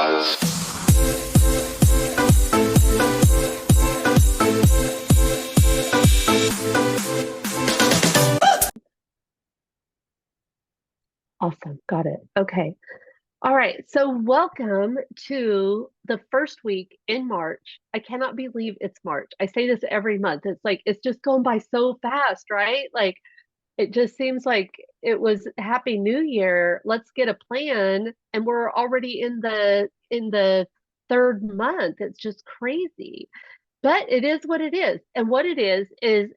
Buzz. Awesome. Got it. Okay. All right. So welcome to the first week in March. I cannot believe it's March. I say this every month. It's like it's just going by so fast, right? Like it just seems like it was Happy New Year. Let's get a plan, and we're already in the third month. It's just crazy. But it is what it is. And what it is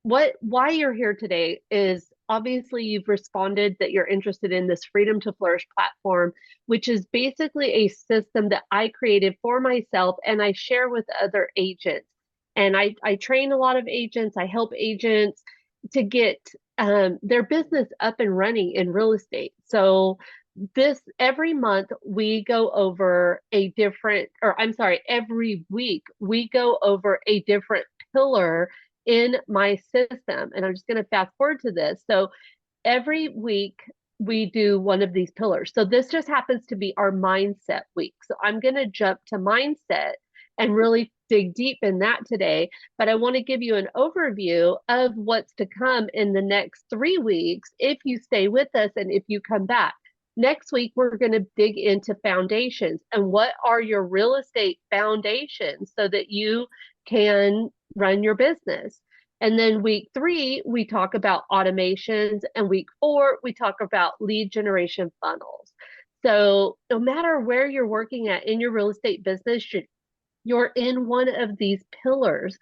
why you're here today is obviously you've responded that you're interested in this Freedom to Flourish platform, which is basically a system that I created for myself and I share with other agents. And I train a lot of agents, I help agents to get their business up and running in real estate. So this every month we go over a different, or I'm sorry, every week we go over a different pillar in my system. And I'm just going to fast forward to this. So every week we do one of these pillars. So this just happens to be our mindset week. So I'm going to jump to mindset and really dig deep in that today. But I want to give you an overview of what's to come in the next 3 weeks if you stay with us and if you come back. Next week, we're going to dig into foundations and what are your real estate foundations so that you can run your business. And then week 3, we talk about automations. And week 4, we talk about lead generation funnels. So no matter where you're working at in your real estate business, you're in one of these pillars.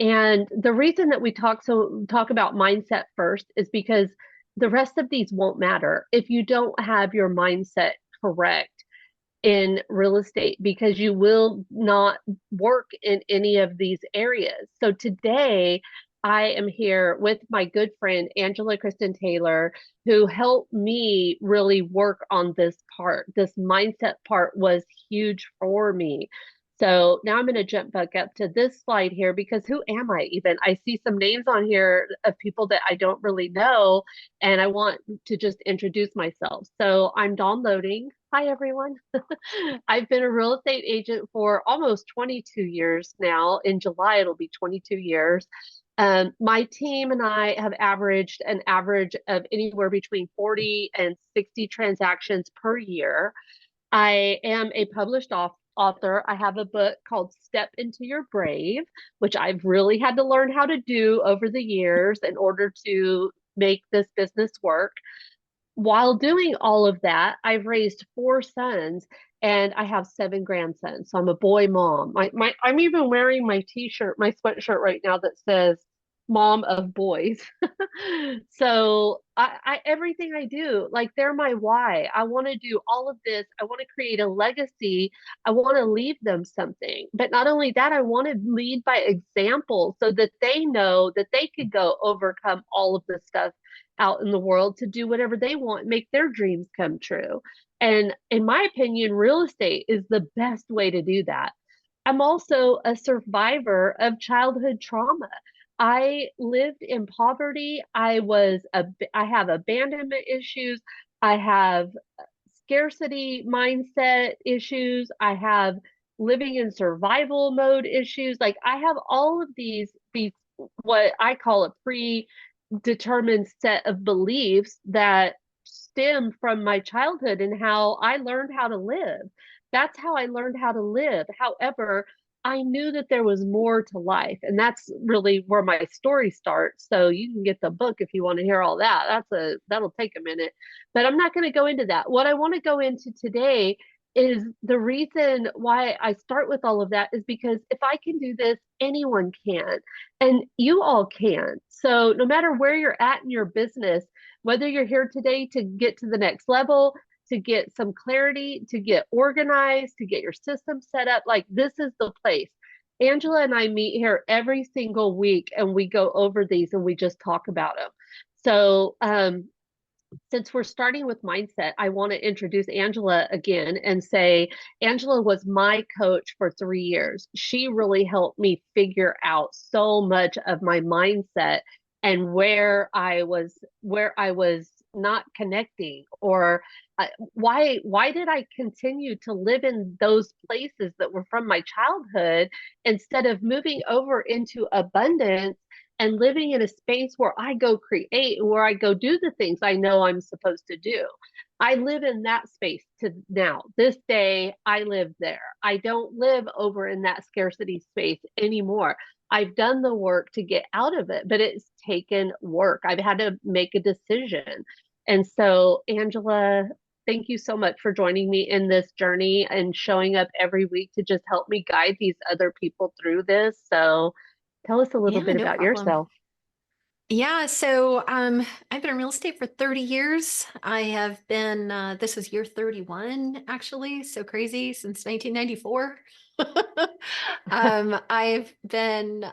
And the reason that we talk about mindset first is because the rest of these won't matter if you don't have your mindset correct in real estate, because you will not work in any of these areas. So today I am here with my good friend Angela Kristen Taylor, who helped me really work on this part. This mindset part was huge for me. So now I'm going to jump back up to this slide here because who am I even? I see some names on here of people that I don't really know, and I want to just introduce myself. So I'm Dawn Loding. Hi, everyone. I've been a real estate agent for almost 22 years now. In July, it'll be 22 years. My team and I have averaged an average of anywhere between 40 and 60 transactions per year. I am a published author. I have a book called Step Into Your Brave, which I've really had to learn how to do over the years in order to make this business work. While doing all of that, I've raised 4 sons and I have 7 grandsons. So I'm a boy mom. I'm even wearing my t-shirt, my sweatshirt right now that says mom of boys. So everything I do, like they're my why. I want to do all of this. I want to create a legacy. I want to leave them something. But not only that, I want to lead by example so that they know that they could go overcome all of this stuff out in the world to do whatever they want, make their dreams come true. And in my opinion, real estate is the best way to do that. I'm also a survivor of childhood trauma. I lived in poverty. I have abandonment issues. I have scarcity mindset issues. I have living in survival mode issues. Like I have all of these what I call a predetermined set of beliefs that stem from my childhood and how I learned how to live. That's how I learned how to live. However, I knew that there was more to life, and that's really where my story starts. So you can get the book if you want to hear all that. That'll take a minute, but I'm not going to go into that. What I want to go into today is the reason why I start with all of that is because if I can do this, anyone can, and you all can. So no matter where you're at in your business, whether you're here today to get to the next level, to get some clarity, to get organized, to get your system set up, like this is the place. Angela and I meet here every single week and we go over these and we just talk about them. So, since we're starting with mindset, I want to introduce Angela again and say Angela was my coach for 3 years. She really helped me figure out so much of my mindset and where I was not connecting? Or why did I continue to live in those places that were from my childhood instead of moving over into abundance and living in a space where I go create, where I go do the things I know I'm supposed to do? I live in that space to now. This day, I live there. I don't live over in that scarcity space anymore. I've done the work to get out of it, but it's taken work. I've had to make a decision. And so, Angela, thank you so much for joining me in this journey and showing up every week to just help me guide these other people through this. So, tell us a little Yeah, bit no about problem. yourself. Yeah, so I've been in real estate for 30 years. I have been this is year 31 actually, so crazy since 1994. I've been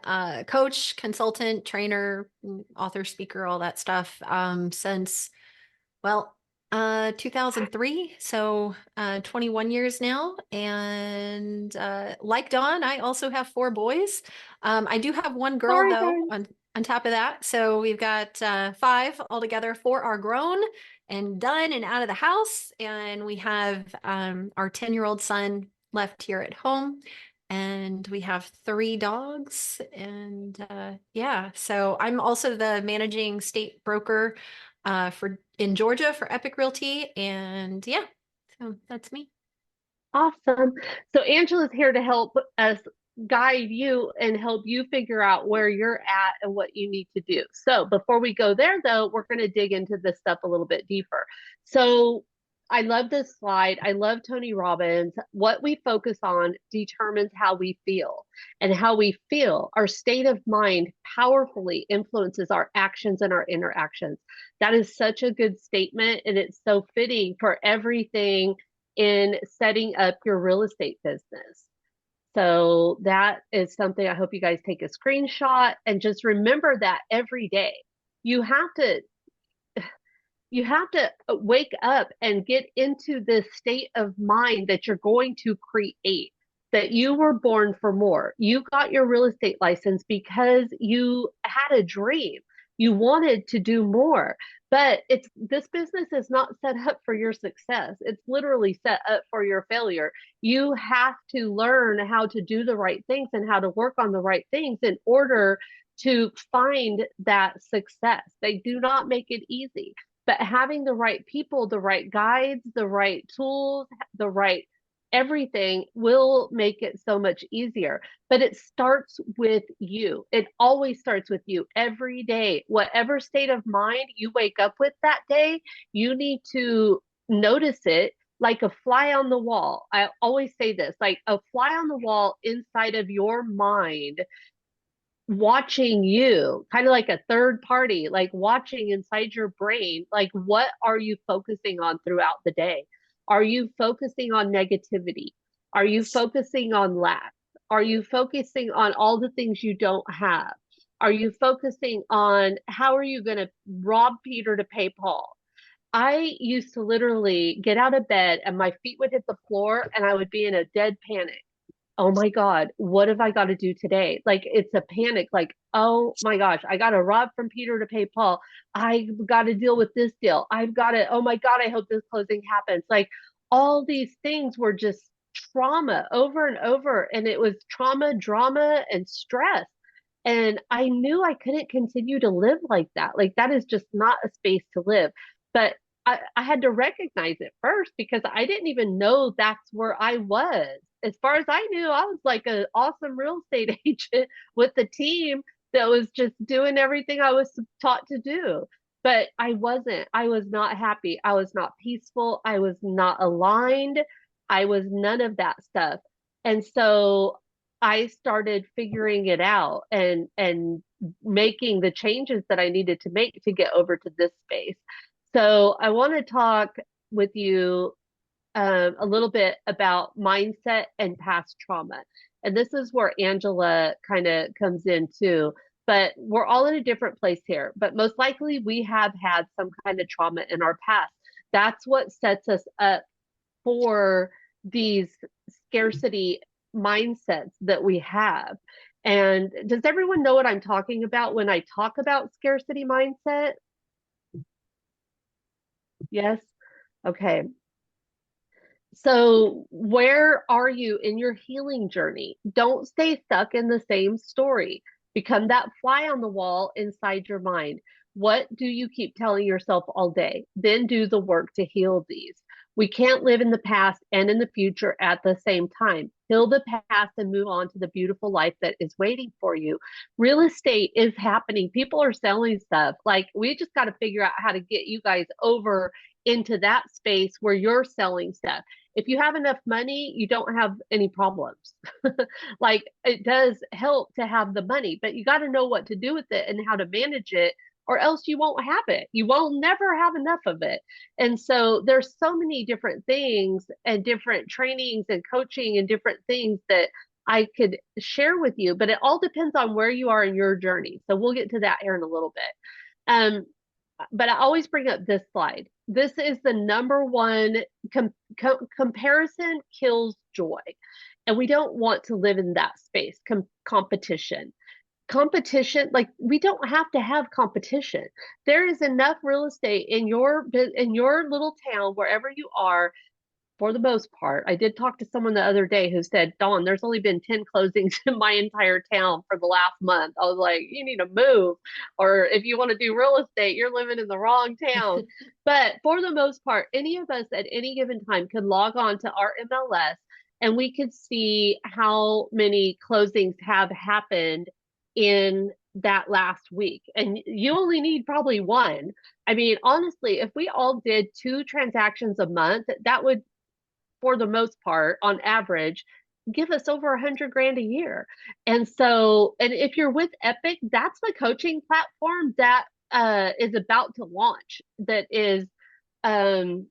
coach, consultant, trainer, author, speaker, all that stuff since well, 2003, so 21 years now. And like Dawn, I also have four boys. I do have one girl Sorry, though guys. on top of that. So we've got five altogether. Four are grown and done and out of the house. And we have our 10-year-old son left here at home. And we have three dogs. And yeah, so I'm also the managing state broker for in Georgia for Epic Realty, and yeah, so that's me. Awesome. So Angela's here to help us guide you and help you figure out where you're at and what you need to do. So before we go there, though, we're going to dig into this stuff a little bit deeper. So I love this slide. I love Tony Robbins. What we focus on determines how we feel, and how we feel, our state of mind powerfully influences our actions and our interactions. That is such a good statement, and it's so fitting for everything in setting up your real estate business. So that is something I hope you guys take a screenshot and just remember that every day. You have to you have to wake up and get into this state of mind that you're going to create, that you were born for more. You got your real estate license because you had a dream. You wanted to do more. But it's this business is not set up for your success. It's literally set up for your failure. You have to learn how to do the right things and how to work on the right things in order to find that success. They do not make it easy, but having the right people, the right guides, the right tools, the right everything will make it so much easier. But it starts with you. It always starts with you every day. Whatever state of mind you wake up with that day, you need to notice it like a fly on the wall. I always say this, like a fly on the wall inside of your mind, watching you, kind of like a third party, like watching inside your brain, like what are you focusing on throughout the day? Are you focusing on negativity? Are you focusing on lack? Are you focusing on all the things you don't have? Are you focusing on how are you going to rob Peter to pay Paul? I used to literally get out of bed and my feet would hit the floor and I would be in a dead panic. Oh my God, what have I got to do today? Like it's a panic, like, oh my gosh, I got to rob from Peter to pay Paul. I've got to deal with this deal. I've got to, oh my God, I hope this closing happens. Like all these things were just trauma over and over. And it was trauma, drama, and stress. And I knew I couldn't continue to live like that. Like that is just not a space to live. But I had to recognize it first because I didn't even know that's where I was. As far as I knew, I was like an awesome real estate agent with the team that was just doing everything I was taught to do. But I wasn't. I was not happy. I was not peaceful. I was not aligned. I was none of that stuff. And so I started figuring it out and making the changes that I needed to make to get over to this space. So I want to talk with you a little bit about mindset and past trauma. And this is where Angela kind of comes in too. But we're all in a different place here. But most likely we have had some kind of trauma in our past. That's what sets us up for these scarcity mindsets that we have. And does everyone know what I'm talking about when I talk about scarcity mindset? Yes. Okay. So, where are you in your healing journey? Don't stay stuck in the same story. Become that fly on the wall inside your mind. What do you keep telling yourself all day? Then do the work to heal these. We can't live in the past and in the future at the same time. Heal the past and move on to the beautiful life that is waiting for you. Real estate is happening. People are selling stuff. Like, we just got to figure out how to get you guys over into that space where you're selling stuff. If you have enough money, you don't have any problems. Like, it does help to have the money, but you got to know what to do with it and how to manage it, or else you won't have it. You won't never have enough of it. And so there's so many different things and different trainings and coaching and different things that I could share with you, but it all depends on where you are in your journey. So we'll get to that here in a little bit. But I always bring up this slide. This is the number one comparison kills joy. And we don't want to live in that space. Competition. Competition, like, we don't have to have competition. There is enough real estate in your little town, wherever you are, for the most part. I did talk to someone the other day who said, Dawn, there's only been 10 closings in my entire town for the last month. I was like, you need to move. Or if you want to do real estate, you're living in the wrong town. But for the most part, any of us at any given time could log on to our MLS and we could see how many closings have happened in that last week. And you only need probably one. I mean, honestly, if we all did 2 transactions a month, that would, for the most part, on average, give us over 100 grand a year. And so, and if you're with Epic, that's the coaching platform that is about to launch. That is, um,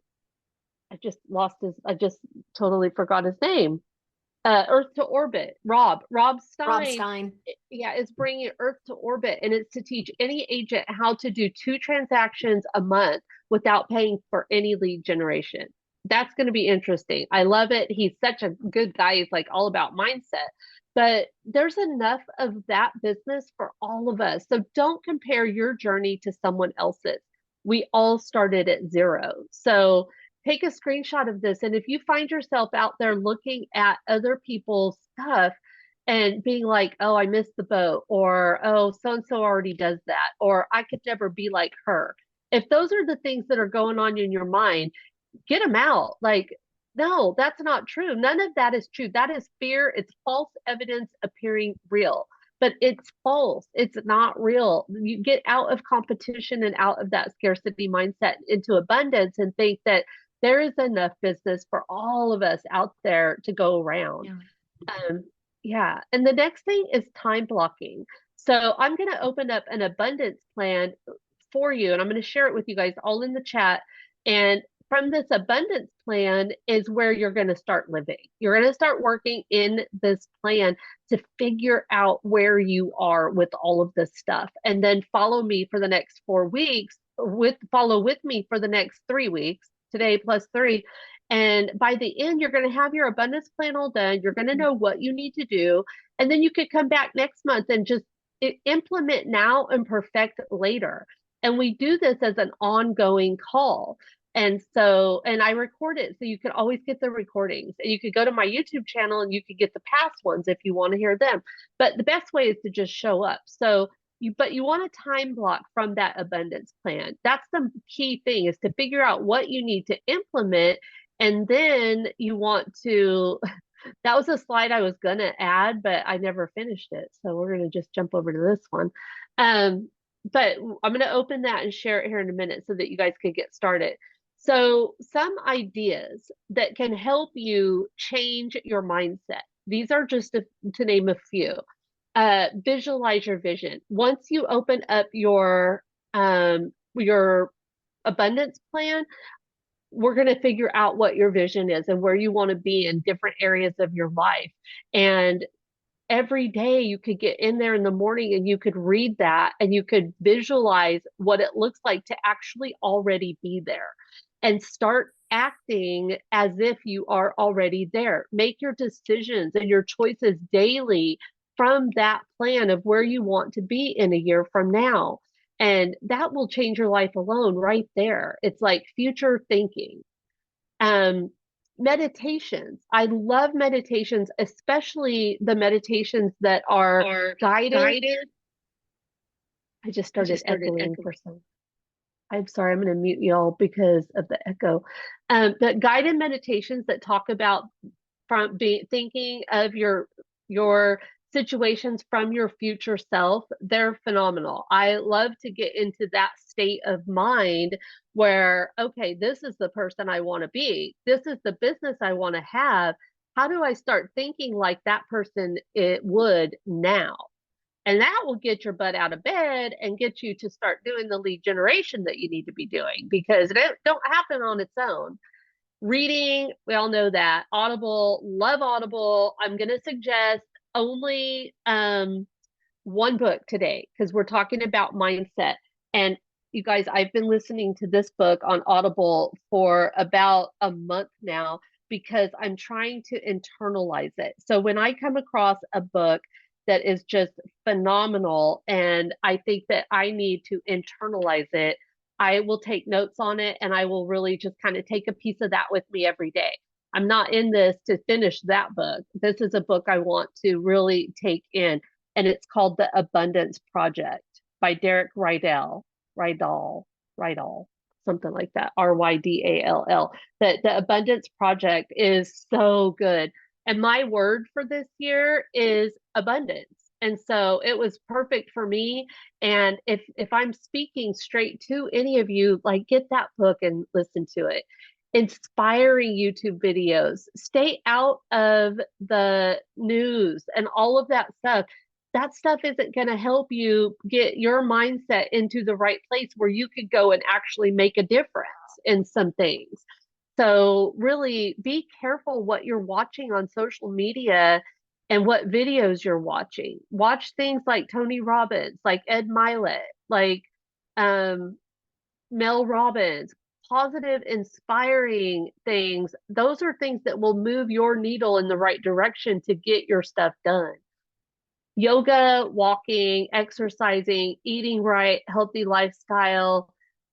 I just totally forgot his name. Earth to Orbit. Rob Rob Stein, Stein. yeah, is bringing Earth to Orbit, and it's to teach any agent how to do 2 transactions a month without paying for any lead generation. That's going to be interesting. I love it. He's such a good guy. He's like all about mindset. But there's enough of that business for all of us. So don't compare your journey to someone else's. We all started at zero. So take a screenshot of this. And if you find yourself out there looking at other people's stuff and being like, oh, I missed the boat, or oh, so and so already does that, or I could never be like her. If those are the things that are going on in your mind, get them out. Like, no, that's not true. None of that is true. That is fear. It's false evidence appearing real, but it's false. It's not real. You get out of competition and out of that scarcity mindset into abundance and think that there is enough business for all of us out there to go around. Yeah. Um, yeah. And the next thing is time blocking. So I'm going to open up an abundance plan for you, and I'm going to share it with you guys all in the chat. And from this abundance plan is where you're going to start living. You're going to start working in this plan to figure out where you are with all of this stuff. And then follow me for the next 4 weeks, follow with me for the next 3 weeks, today plus 3. And by the end, you're going to have your abundance plan all done. You're going to know what you need to do. And then you could come back next month and just implement now and perfect later. And we do this as an ongoing call. And so, and I record it so you can always get the recordings. And you could go to my YouTube channel and you could get the past ones if you want to hear them. But the best way is to just show up. So but you want a time block from that abundance plan. That's the key thing, is to figure out what you need to implement. And then you want to, that was a slide I was going to add, but I never finished it. So we're going to just jump over to this one. But I'm going to open that and share it here in a minute so that you guys can get started. So some ideas that can help you change your mindset. These are just to name a few. Visualize your vision. Once you open up your abundance plan, we're going to figure out what your vision is and where you want to be in different areas of your life. And every day you could get in there in the morning and you could read that and you could visualize what it looks like to actually already be there and start acting as if you are already there. Make your decisions and your choices daily from that plan of where you want to be in a year from now. And that will change your life alone right there. It's like future thinking. Um, Meditations. I love meditations, especially the meditations that are Are guided. guided. I just I started just started echoing echoing. for some. I'm sorry, I'm going to mute y'all because of the echo. The guided meditations that talk about thinking of your situations from your future self, they're phenomenal. I love to get into that state of mind where, okay, this is the person I want to be, this is the business I want to have. How do I start thinking like that person it would now? And that will get your butt out of bed and get you to start doing the lead generation that you need to be doing, because it don't happen on its own. Reading, we all know that. Audible, love Audible. I'm going to suggest only one book today because we're talking about mindset. And you guys, I've been listening to this book on Audible for about a month now because I'm trying to internalize it. So when I come across a book that is just phenomenal and I think that I need to internalize it, I will take notes on it and I will really just kind of take a piece of that with me every day. I'm not in this to finish that book. This is a book I want to really take in, and it's called The Abundance Project by Derek Rydall, something like that, Rydall. The Abundance Project is so good. And my word for this year is abundance. And so it was perfect for me. And if I'm speaking straight to any of you, like get that book and listen to it. Inspiring YouTube videos. Stay out of the news and all of that stuff. That stuff isn't going to help you get your mindset into the right place where you could go and actually make a difference in some things. So really be careful what you're watching on social media and what videos you're watching. Watch things like Tony Robbins, like Ed Milet, like um, Mel Robbins, positive, inspiring things. Those are things that will move your needle in the right direction to get your stuff done. Yoga, walking, exercising, eating right, healthy lifestyle.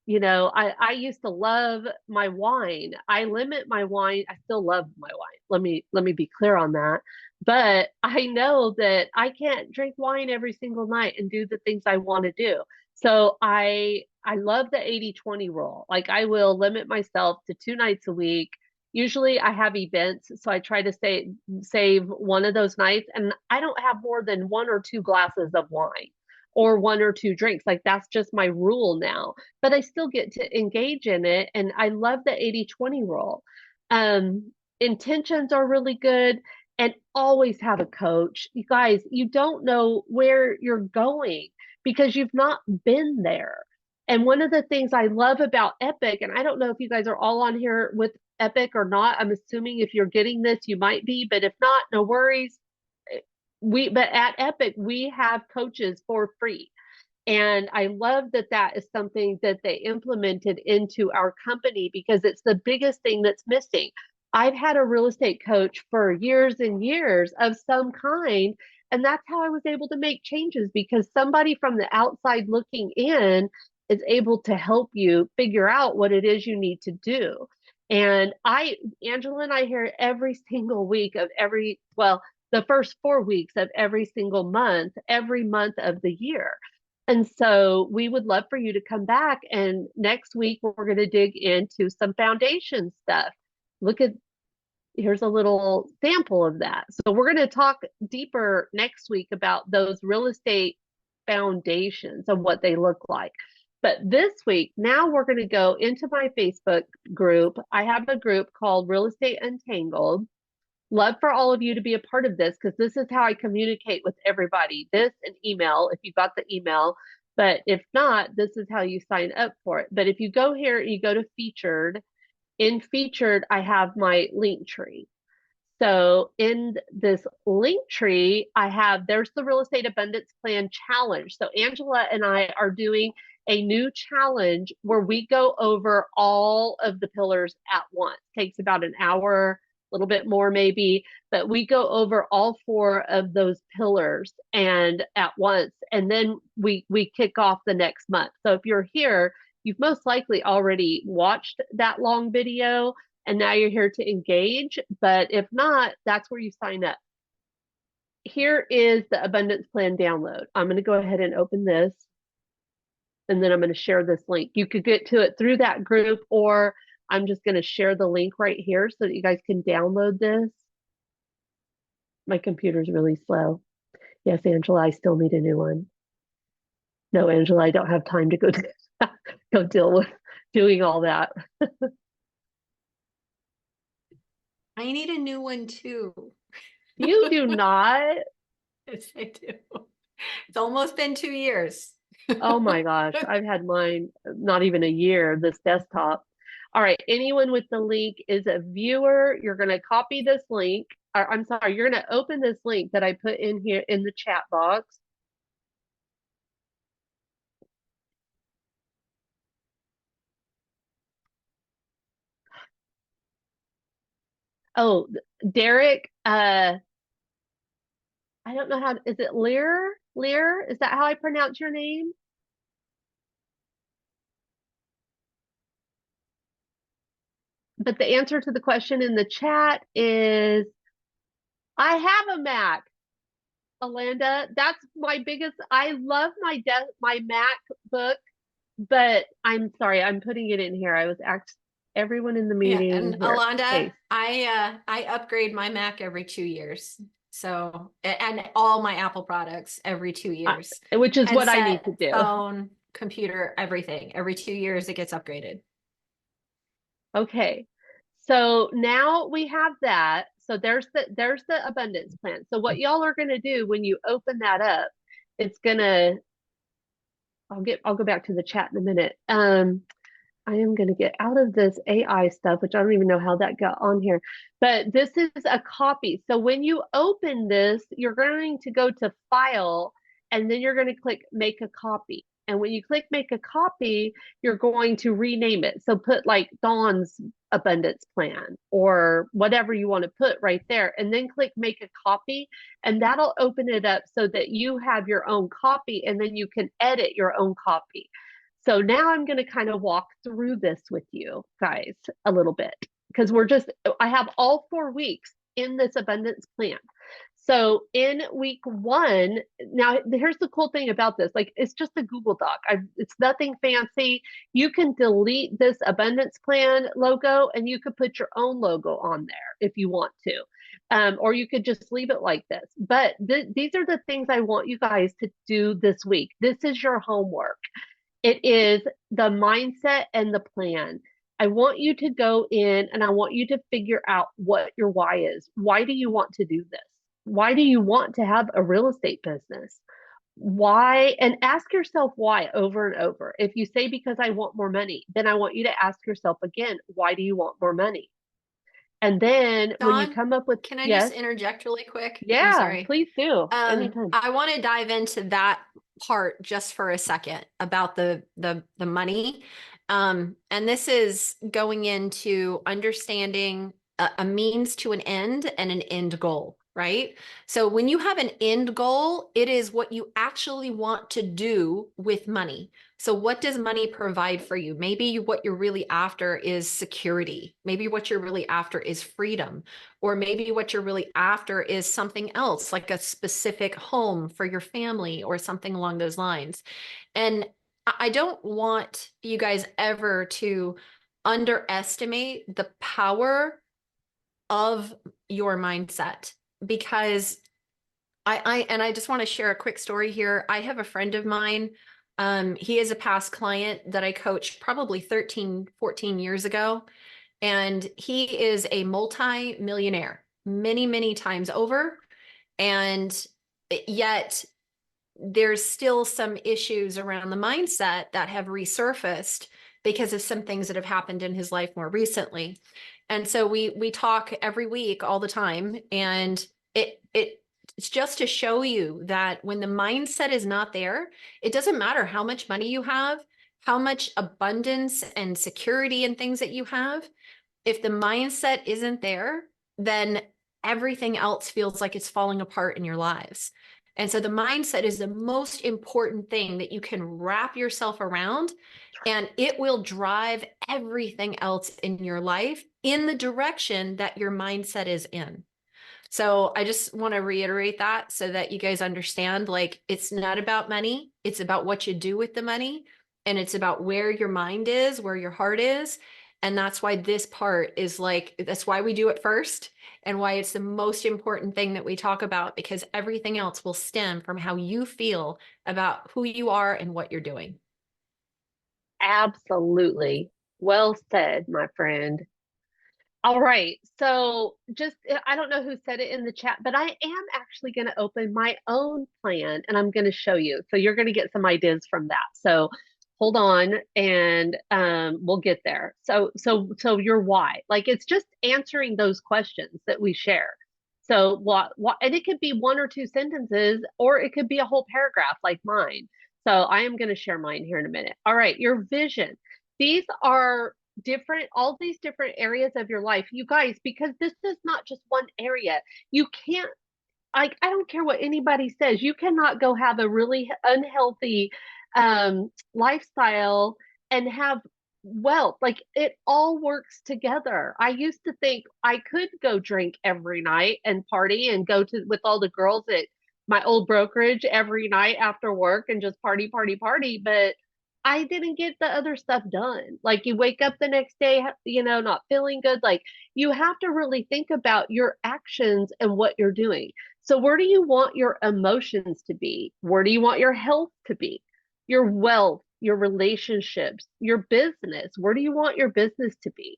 You know, I used to love my wine. I limit my wine. I still love my wine. Let me be clear on that. But I know that I can't drink wine every single night and do the things I want to do. So I love the 80/20 rule. Like I will limit myself to 2 nights a week. Usually I have events, so I try to save one of those nights, and I don't have more than one or two glasses of wine or one or two drinks. Like that's just my rule now. But I still get to engage in it, and I love the 80/20 rule. Intentions are really good, and always have a coach. You guys, you don't know where you're going because you've not been there. And one of the things I love about Epic, and I don't know if you guys are all on here with Epic or not. I'm assuming if you're getting this, you might be, but if not, no worries. But at Epic, we have coaches for free. And I love that that is something that they implemented into our company because it's the biggest thing that's missing. I've had a real estate coach for years and years of some kind. And that's how I was able to make changes because somebody from the outside looking in is able to help you figure out what it is you need to do. And Angela and I hear every single week of the first 4 weeks of every month of the year. And so we would love for you to come back. And next week, we're going to dig into some foundation stuff. Look at, here's a little sample of that. So we're going to talk deeper next week about those real estate foundations and what they look like. But this week, now we're going to go into my Facebook group. I have a group called Real Estate Untangled. Love for all of you to be a part of this because this is how I communicate with everybody. This and email, if you got the email. But if not, this is how you sign up for it. But if you go here and you go to featured, in featured, I have my link tree. So in this link tree, there's the Real Estate Abundance Plan Challenge. So Angela and I are doing a new challenge where we go over all of the pillars at once. It takes about an hour little bit more maybe, but we go over all four of those pillars and at once, and then we kick off the next month. So if you're here, you've most likely already watched that long video and now you're here to engage. But if not, that's where you sign up. Here is the abundance plan download. I'm going to go ahead and open this, and then I'm going to share this link. You could get to it through that group, or I'm just going to share the link right here so that you guys can download this. My computer's really slow. Yes, Angela, I still need a new one. No, Angela, I don't have time to go deal with doing all that. I need a new one too. You do not. Yes, I do. It's almost been 2 years. Oh my gosh, I've had mine not even a year, this desktop. All right, anyone with the link is a viewer. You're going to copy this link. Or, I'm sorry, you're going to open this link that I put in here in the chat box. Oh, Derek, I don't know how, is it Lear? Lear? Is that how I pronounce your name? But the answer to the question in the chat is I have a Mac, Alanda. That's my biggest, I love my MacBook, but I'm sorry, I'm putting it in here. I was asked everyone in the Yeah, meeting and here. Alonda, Okay. I upgrade my Mac every 2 years. So, and all my Apple products every 2 years. Which is what I need Headset, to do. phone, computer, everything. Every 2 years it gets upgraded. Okay. So now we have that. So there's the abundance plan. So what y'all are going to do when you open that up, it's going to I'll go back to the chat in a minute. I am going to get out of this AI stuff, which I don't even know how that got on here. But this is a copy. So when you open this, you're going to go to File, and then you're going to click Make a Copy. And when you click Make a Copy, you're going to rename it. So put like Dawn's Abundance Plan or whatever you want to put right there. And then click Make a Copy. And that'll open it up so that you have your own copy, and then you can edit your own copy. So now I'm going to kind of walk through this with you guys a little bit, because I have all 4 weeks in this abundance plan. So in week 1, now here's the cool thing about this. Like, it's just a Google Doc. It's nothing fancy. You can delete this abundance plan logo and you could put your own logo on there if you want to. Or you could just leave it like this. But these are the things I want you guys to do this week. This is your homework. It is the mindset and the plan. I want you to go in and I want you to figure out what your why is. Why do you want to do this? Why do you want to have a real estate business? Why? And ask yourself why over and over. If you say because I want more money, then I want you to ask yourself again, why do you want more money? And then when you Dawn, come up with, can I just yes, interject really quick? I'm yeah, sorry. please do. Anytime. I want to dive into that part just for a second about the money. And this is going into understanding a means to an end and an end goal, right? So when you have an end goal, it is what you actually want to do with money. So what does money provide for you? Maybe what you're really after is security. Maybe what you're really after is freedom. Or maybe what you're really after is something else, like a specific home for your family or something along those lines. And I don't want you guys ever to underestimate the power of your mindset, because I just want to share a quick story here. I have a friend of mine. He is a past client that I coached probably 13, 14 years ago. And he is a multi-millionaire many, many times over. And yet there's still some issues around the mindset that have resurfaced because of some things that have happened in his life more recently. And so we talk every week all the time, and it's just to show you that when the mindset is not there, it doesn't matter how much money you have, how much abundance and security and things that you have. If the mindset isn't there, then everything else feels like it's falling apart in your lives. And so the mindset is the most important thing that you can wrap yourself around, and it will drive everything else in your life in the direction that your mindset is in. So I just want to reiterate that so that you guys understand, like, it's not about money, it's about what you do with the money, and it's about where your mind is, where your heart is. And that's why this part is like, that's why we do it first and why it's the most important thing that we talk about, because everything else will stem from how you feel about who you are and what you're doing. Absolutely. Well said, my friend. All right. So just, I don't know who said it in the chat, but I am actually going to open my own plan and I'm going to show you. So you're going to get some ideas from that. So hold on and we'll get there. So your why, like it's just answering those questions that we share. So what, and it could be one or two sentences, or it could be a whole paragraph like mine. So I am going to share mine here in a minute. All right. Your vision. These are different, all these different areas of your life, you guys, because this is not just one area. You can't, like, I don't care what anybody says, you cannot go have a really unhealthy lifestyle and have wealth. Like, it all works together. I used to think I could go drink every night and party and go to with all the girls at my old brokerage every night after work and just party, party, party. But I didn't get the other stuff done. Like, you wake up the next day, not feeling good. Like, you have to really think about your actions and what you're doing. So, where do you want your emotions to be? Where do you want your health to be? Your wealth, your relationships, your business. Where do you want your business to be?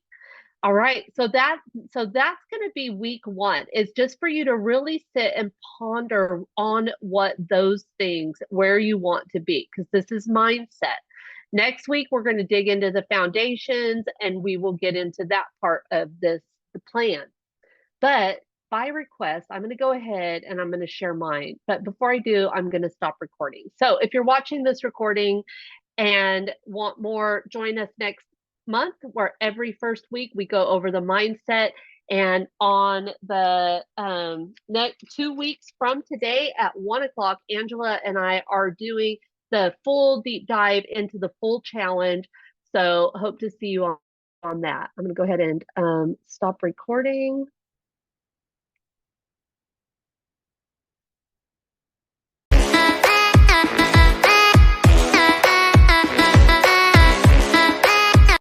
All right. So that's going to be week 1, is just for you to really sit and ponder on what those things, where you want to be, because this is mindset. Next week, we're going to dig into the foundations and we will get into that part of the plan. But by request, I'm going to go ahead and I'm going to share mine. But before I do, I'm going to stop recording. So if you're watching this recording and want more, join us next month, where every first week we go over the mindset. And on the next 2 weeks from today at 1 o'clock, Angela and I are doing the full deep dive into the full challenge. So hope to see you on that. I'm going to go ahead and stop recording.